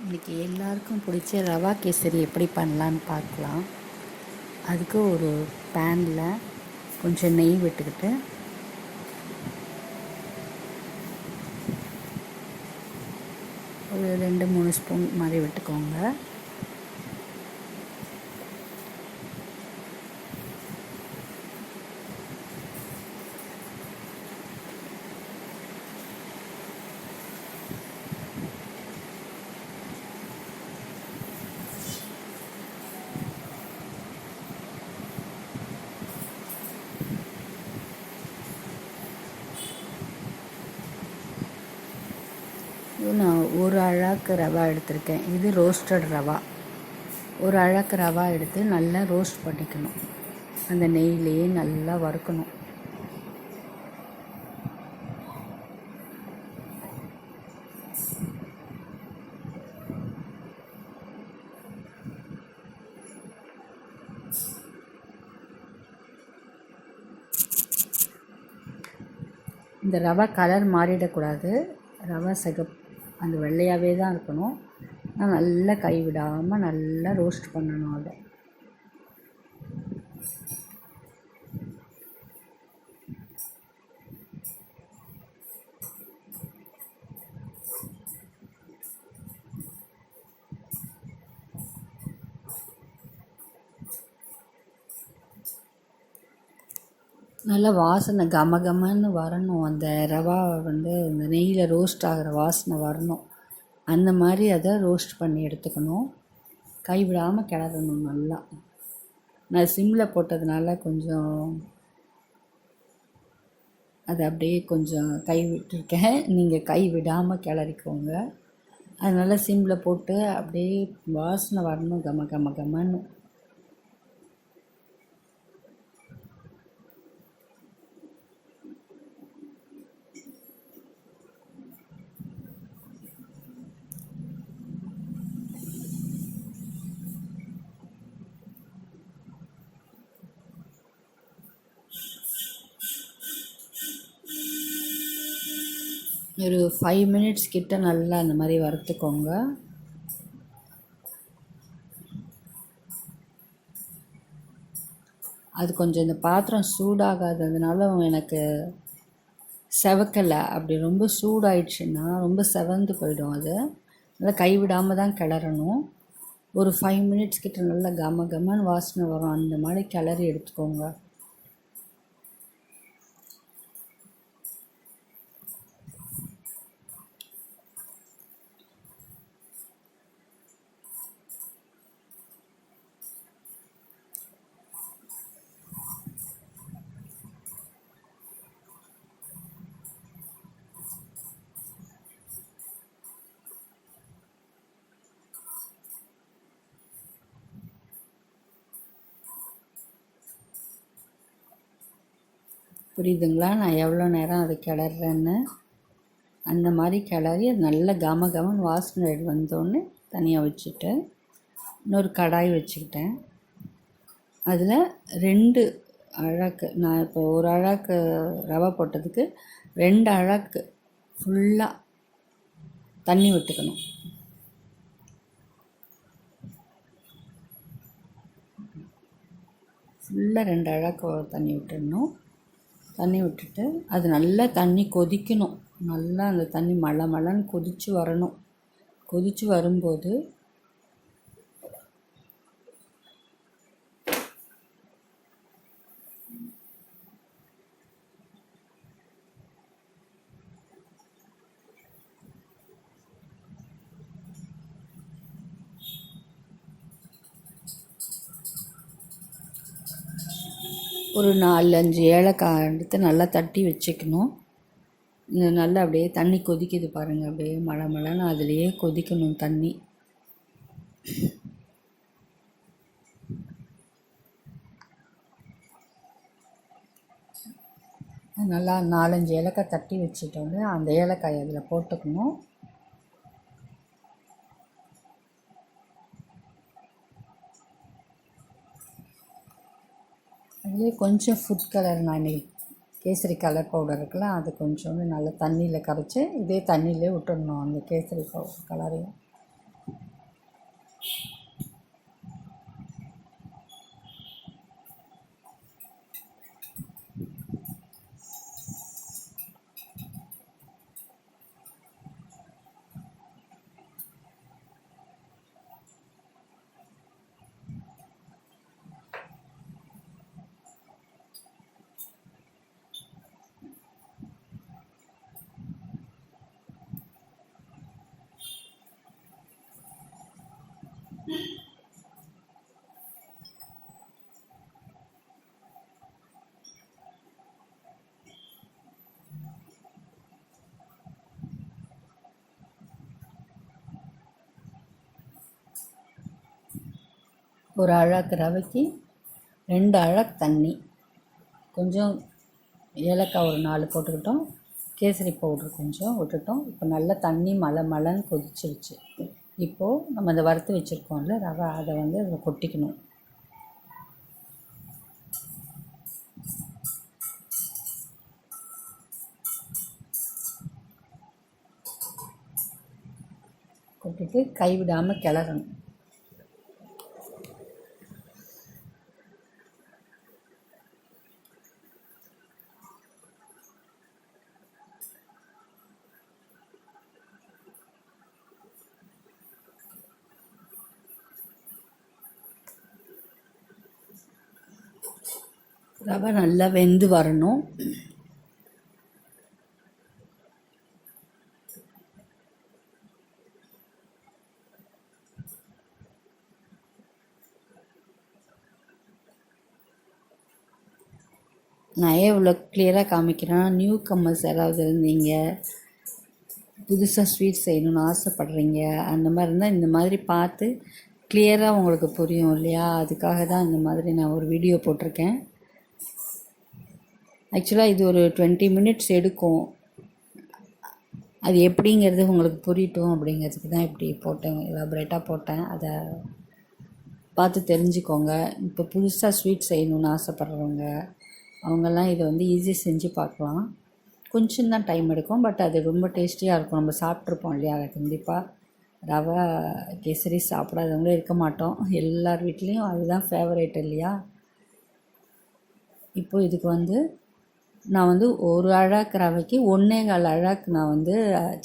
இன்றைக்கி எல்லாருக்கும் பிடிச்ச ரவா கேசரி எப்படி பண்ணலான்னு பார்க்கலாம். அதுக்கு ஒரு பேனில் கொஞ்சம் நெய் விட்டுக்கிட்டு ஒரு 2-3 ஸ்பூன் மாதிரி விட்டுக்கோங்க. நான் ஒரு அழாக்கு ரவா எடுத்திருக்கேன். இது ரோஸ்டட் ரவா. ஒரு அழாக்கு ரவா எடுத்து நல்லா ரோஸ்ட் பண்ணிக்கணும். அந்த நெய்லேயே நல்லா வறுக்கணும். இந்த ரவா கலர் மாறிடக்கூடாது. ரவா அந்த வெள்ளையாகவே தான் இருக்கணும். நல்லா கைவிடாமல் நல்லா ரோஸ்ட் பண்ணணும். அதை நல்லா வாசனை கமகமன்னு வரணும். அந்த ரவா இந்த நெய்யில் ரோஸ்ட் ஆகிற வாசனை வரணும். அந்த மாதிரி அதை ரோஸ்ட் பண்ணி எடுத்துக்கணும். கைவிடாமல் கிளறணும் நல்லா. நான் சிம்மில் போட்டதுனால கொஞ்சம் அதை அப்படியே கொஞ்சம் கை விட்டுருக்கேன். நீங்கள் கை விடாமல் கிளறிக்கோங்க. அதனால் சிம்மில் போட்டு அப்படியே வாசனை வரணும் கமன்னு. ஒரு 5 மினிட்ஸ் கிட்ட நல்லா அந்த மாதிரி வறுத்துக்கோங்க. அது கொஞ்சம் இந்த பாத்திரம் சூடாகாததுனால எனக்கு செவக்கலை. அப்படி ரொம்ப சூடாயிடுச்சுன்னா ரொம்ப செவந்து போயிடும். அது நல்லா கைவிடாமல் தான் கிளறணும். ஒரு 5 மினிட்ஸ் கிட்ட நல்லா கமன்னு வாசனை வரும். அந்த மாதிரி கிளறி எடுத்துக்கோங்க. புரியுதுங்களா? நான் எவ்வளோ நேரம் அது கிளறேன்னு. அந்த மாதிரி கிளறி அது நல்ல கமன்னு வாசனை வந்தோடனே தனியாக வச்சுட்டு இன்னொரு கடாய் வச்சுக்கிட்டேன். அதில் 2 அழாக்கு, நான் இப்போ ஒரு அழாக்கு ரவை போட்டதுக்கு 2 அழாக்கு ஃபுல்லாக தண்ணி விட்டுக்கணும். ஃபுல்லாக 2 அழாக்கு தண்ணி விட்டுடணும். தண்ணி விட்டுட்டு அது நல்லா தண்ணி கொதிக்கணும். நல்லா அந்த தண்ணி மழன்னு கொதித்து வரணும். கொதித்து வரும்போது ஒரு 4-5 ஏலக்காய் எடுத்து நல்லா தட்டி வச்சுக்கணும். நல்லா அப்படியே தண்ணி கொதிக்குது பாருங்கள். அப்படியே மழன்னு அதுலேயே கொதிக்கணும் தண்ணி. நல்லா 4-5 ஏலக்காய் தட்டி வச்சுட்டோங்க. அந்த ஏலக்காய் அதில் போட்டுக்கணும். அதுலேயே கொஞ்சம் ஃபுட் கலர், நான் கேசரி கலர் பவுடர் இருக்குல்ல, அது கொஞ்சோண்டு நல்லா தண்ணியில் கரைச்சி இதே தண்ணியிலே விட்டுடணும் அந்த கேசரி பவுடர் கலரையும். ஒரு அழாக்கு ரவைக்கு 2 அழாக்கு தண்ணி, கொஞ்சம் ஏலக்காய் ஒரு 4 போட்டுக்கிட்டோம், கேசரி பவுட்ரு கொஞ்சம் விட்டுட்டோம். இப்போ நல்லா தண்ணி மலன்னு கொதிச்சிருச்சு. இப்போது நம்ம இந்த வறுத்து வச்சுருக்கோம்ல ரவை, அதை வந்து அதில் கொட்டிக்கணும். கொட்டிட்டு கைவிடாமல் கிளறணும். ரவை நல்லா வெந்து வரணும். நான் ஏன் இவ்வளோ கிளியராக காமிக்கிறேன்னா, நியூ கம்மர்ஸ் யாராவது இருந்தீங்க, புதுசாக ஸ்வீட் செய்யணுன்னு ஆசைப்பட்றீங்க, அந்த மாதிரி இருந்தால் இந்த மாதிரி பார்த்து கிளியராக உங்களுக்கு புரியும் இல்லையா? அதுக்காக தான் இந்த மாதிரி நான் ஒரு வீடியோ போட்டிருக்கேன். ஆக்சுவலாக இது ஒரு 20 மினிட்ஸ் எடுக்கும். அது எப்படிங்கிறது உங்களுக்கு புரியட்டும் அப்படிங்கிறதுக்கு தான் இப்படி போட்டேன், எலாபரேட்டாக போட்டேன். அதை பார்த்து தெரிஞ்சுக்கோங்க. இப்போ புதுசாக ஸ்வீட் செய்யணுன்னு ஆசைப்பட்றவங்க அவங்கெல்லாம் இதை வந்து ஈஸியாக செஞ்சு பார்க்கலாம். கொஞ்சம் தான் டைம் எடுக்கும், பட் அது ரொம்ப டேஸ்டியாக இருக்கும். நம்ம சாப்பிட்ருப்போம் இல்லையா? கண்டிப்பாக ரவை கேசரி சாப்பிடாதவங்களே இருக்க மாட்டோம். எல்லார் வீட்லேயும் அதுதான் ஃபேவரேட் இல்லையா? இப்போ இதுக்கு வந்து நான் வந்து ஒரு அழாக்கு ரவைக்கு 1.25 அழாக்கு நான் வந்து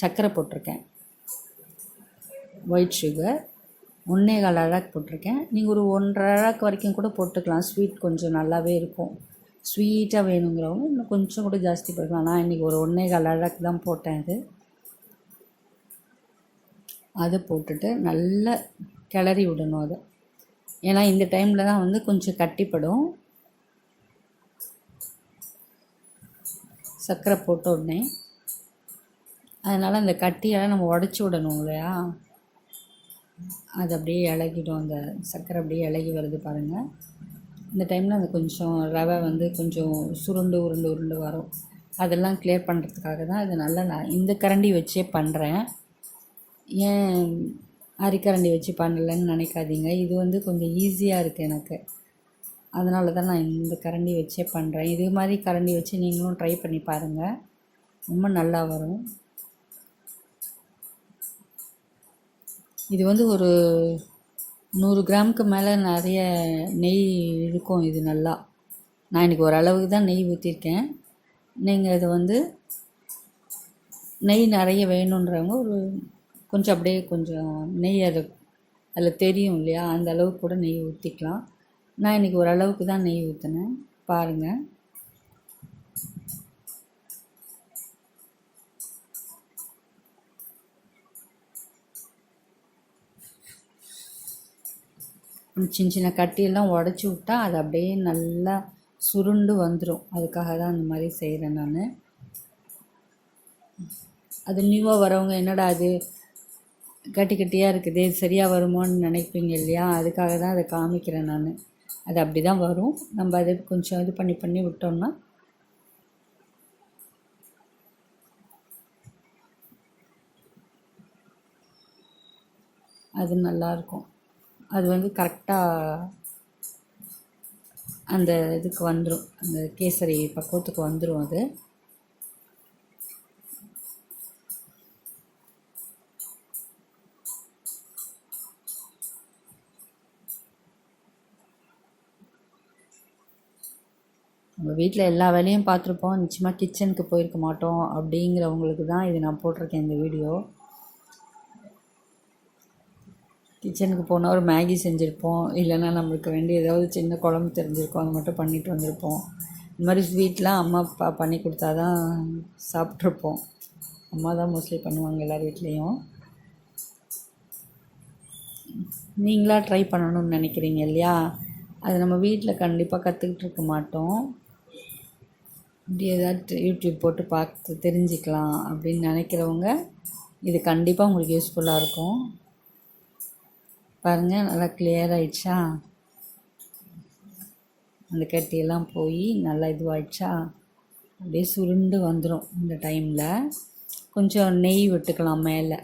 சர்க்கரை போட்டிருக்கேன், ஒயிட் சுகர் 1.25 அழாக்கு போட்டிருக்கேன். நீங்கள் ஒரு 1.5 அழாக்கு வரைக்கும் கூட போட்டுக்கலாம். ஸ்வீட் கொஞ்சம் நல்லாவே இருக்கும். ஸ்வீட்டாக வேணுங்கிறவங்க இன்னும் கொஞ்சம் கூட ஜாஸ்தி போட்டுக்கலாம். நான் இன்றைக்கி ஒரு 1.25 அழாக்கு தான் போட்டேன். அதை போட்டுட்டு நல்லா கிளறி விடணும் அதை. ஏன்னா இந்த டைமில் தான் வந்து கொஞ்சம் கட்டிப்படும். சர்க்கரை போட்ட உடனே அதனால் அந்த கட்டியெல்லாம் நம்ம உடச்சி விடணும் இல்லையா? அது அப்படியே இலகிடும். அந்த சர்க்கரை அப்படியே இலகி வருது பாருங்கள். இந்த டைமில் அந்த கொஞ்சம் ரவை வந்து கொஞ்சம் உருண்டு வரும். அதெல்லாம் கிளியர் பண்ணுறதுக்காக தான் இது நல்லா நான் இந்த கரண்டி வச்சே பண்ணுறேன். ஏன் அரிக்கரண்டி வச்சு பண்ணலைன்னு நினைக்காதீங்க. இது வந்து கொஞ்சம் ஈஸியாக இருக்குது எனக்கு, அதனால தான் நான் இந்த கரண்டி வச்சே பண்ணுறேன். இது மாதிரி கரண்டி வச்சு நீங்களும் ட்ரை பண்ணி பாருங்கள், ரொம்ப நல்லா வரும். இது வந்து ஒரு 100 கிராமுக்கு மேலே நிறைய நெய் இருக்கும். இது நல்லா, நான் இன்றைக்கி ஓரளவுக்கு தான் நெய் ஊற்றிருக்கேன். நீங்கள் இது வந்து நெய் நிறைய வேணுன்றவங்க ஒரு கொஞ்சம் அப்படியே கொஞ்சம் நெய் அதில் தெரியும் இல்லையா? அந்த அளவுக்கு கூட நெய் ஊற்றிக்கலாம். நான் இன்றைக்கி ஓரளவுக்கு தான் நெய் ஊற்றினேன், பாருங்கள். சின்ன சின்ன கட்டியெல்லாம் உடச்சி விட்டா அது அப்படியே நல்லா சுருண்டு வந்துடும். அதுக்காக தான் அந்த மாதிரி செய்கிறேன் நான். அது நியூவாக வரவங்க என்னடா அது கட்டி கட்டியாக இருக்குது, இது சரியாக வருமோன்னு நினைப்பீங்க இல்லையா? அதுக்காக தான் அதை காமிக்கிறேன் நான். அது அப்படி தான் வரும். நம்ம அதை கொஞ்சம் இது பண்ணி விட்டோம்னா அது நல்லாயிருக்கும். அது வந்து கரெக்டாக அந்த இதுக்கு வந்துடும், அந்த கேசரி பக்குவத்துக்கு வந்துடும் அது. நம்ம வீட்டில் எல்லா வேலையும் பார்த்துருப்போம், நிச்சயமாக கிச்சனுக்கு போயிருக்க மாட்டோம் அப்படிங்கிறவங்களுக்கு தான் இது நான் போட்டிருக்கேன் இந்த வீடியோ. கிச்சனுக்கு போனால் ஒரு மேகி செஞ்சுருப்போம், இல்லைன்னா நம்மளுக்கு வேண்டிய ஏதாவது சின்ன குழம்பு தெரிஞ்சிருக்கோம், அது மட்டும் பண்ணிட்டு வந்திருப்போம். இந்த மாதிரி ஸ்வீட்லாம் அம்மா அப்பா பண்ணி கொடுத்தா தான் சாப்பிட்ருப்போம். அம்மா தான் மோஸ்ட்லி பண்ணுவாங்க எல்லார் வீட்லேயும். நீங்களாக ட்ரை பண்ணணும்னு நினைக்கிறீங்க இல்லையா, அது நம்ம வீட்டில் கண்டிப்பாக கற்றுக்கிட்டு இருக்க மாட்டோம். இப்படி ஏதாவது யூடியூப் போட்டு பார்த்து தெரிஞ்சுக்கலாம் அப்படின்னு நினைக்கிறவங்க இது கண்டிப்பாக உங்களுக்கு யூஸ்ஃபுல்லாக இருக்கும். பாருங்கள், நல்லா கிளியர் ஆகிடுச்சா, அந்த கட்டியெல்லாம் போய் நல்லா இதுவாகிடுச்சா, அப்படியே சுருண்டு வந்துடும். இந்த டைமில் கொஞ்சம் நெய் விட்டுக்கலாம் மேலே.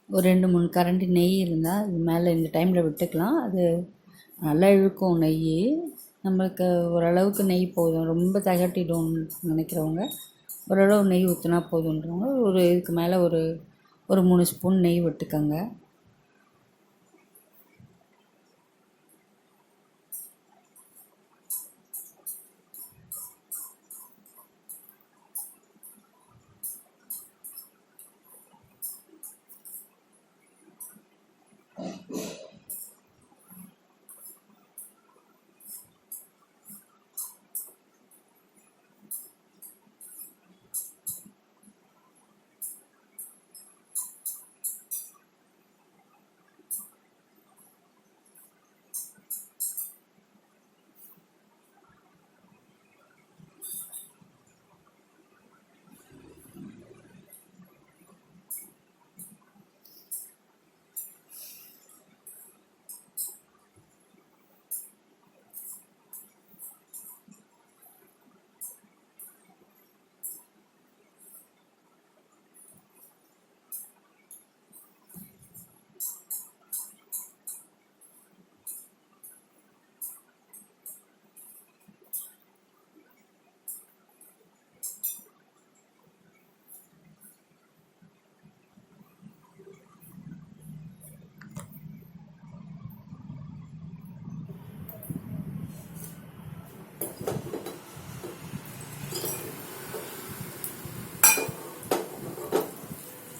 ஒரு 2-3 கரண்டி நெய் இருந்தால் இது மேலே இந்த டைமில் விட்டுக்கலாம். அது நல்லா இழுக்கும் நெய். நம்மளுக்கு ஓரளவுக்கு நெய் போதும், ரொம்ப திகட்டிடும்னு நினைக்கிறவங்க ஓரளவு நெய் ஊற்றினா போதுன்றவங்க ஒரு இதுக்கு மேலே ஒரு 3 ஸ்பூன் நெய் விட்டுக்கோங்க.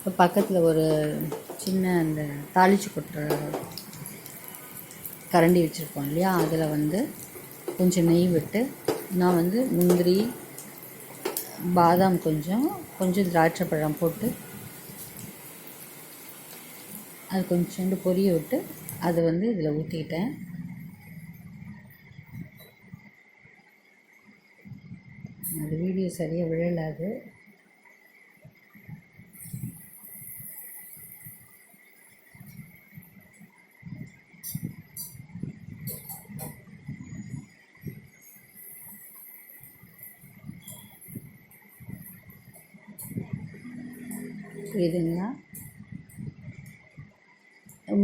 இப்போ பக்கத்தில் ஒரு சின்ன அந்த தாளித்து கொட்டுற கரண்டி வச்சுருப்போம் இல்லையா, அதில் கொஞ்சம் நெய் விட்டு நான் முந்திரி, பாதாம், கொஞ்சம் திராட்சை பழம் போட்டு அது கொஞ்சோண்டு பொரிய விட்டு அதை இதில் ஊற்றிக்கிட்டேன். அது வீடியோ சரியாக விழலாது. புரியுதுங்களா?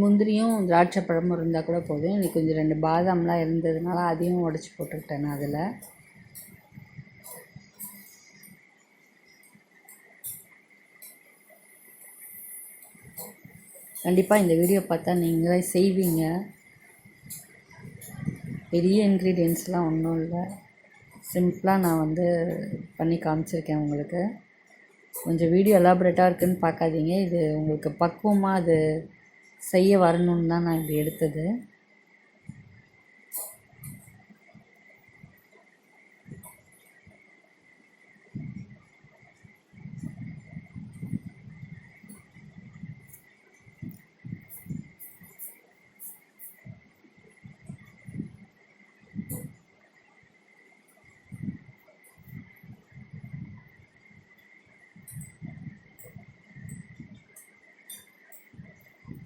முந்திரியும் திராட்சை பழமும் இருந்தால் கூட போதும். எனக்கு கொஞ்சம் 2 பாதாம்லாம் இருந்ததுனால அதையும் உடச்சி போட்டுக்கிட்டேன் நான் அதில். கண்டிப்பாக இந்த வீடியோ பார்த்தா நீங்களே செய்வீங்க. பெரிய இன்க்ரீடியன்ஸ்லாம் ஒன்றும் இல்லை, சிம்பிளாக நான் பண்ணி காமிச்சிருக்கேன் உங்களுக்கு. கொஞ்சம் வீடியோ எலாபரேட்டாக இருக்குதுன்னு பார்க்காதீங்க, இது உங்களுக்கு பக்குவமாக அது செய்ய வரணுன்னு தான் நான் இப்படி எடுத்தது.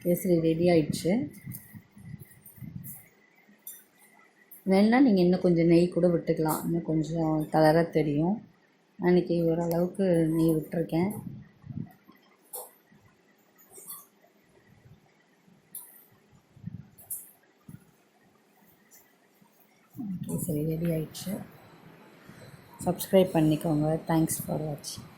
கேசரி ரெடி ஆயிடுச்சு. வேணா நீங்கள் இன்னும் கொஞ்சம் நெய் கூட விட்டுக்கலாம், இன்னும் கொஞ்சம் கலராக தெரியும். அன்றைக்கி ஓரளவுக்கு நெய் விட்டுருக்கேன். ஓகே, சரி, ரெடி ஆயிடுச்சு. சப்ஸ்கிரைப் பண்ணிக்கோங்க. தேங்க்ஸ் ஃபார் வாட்சிங்.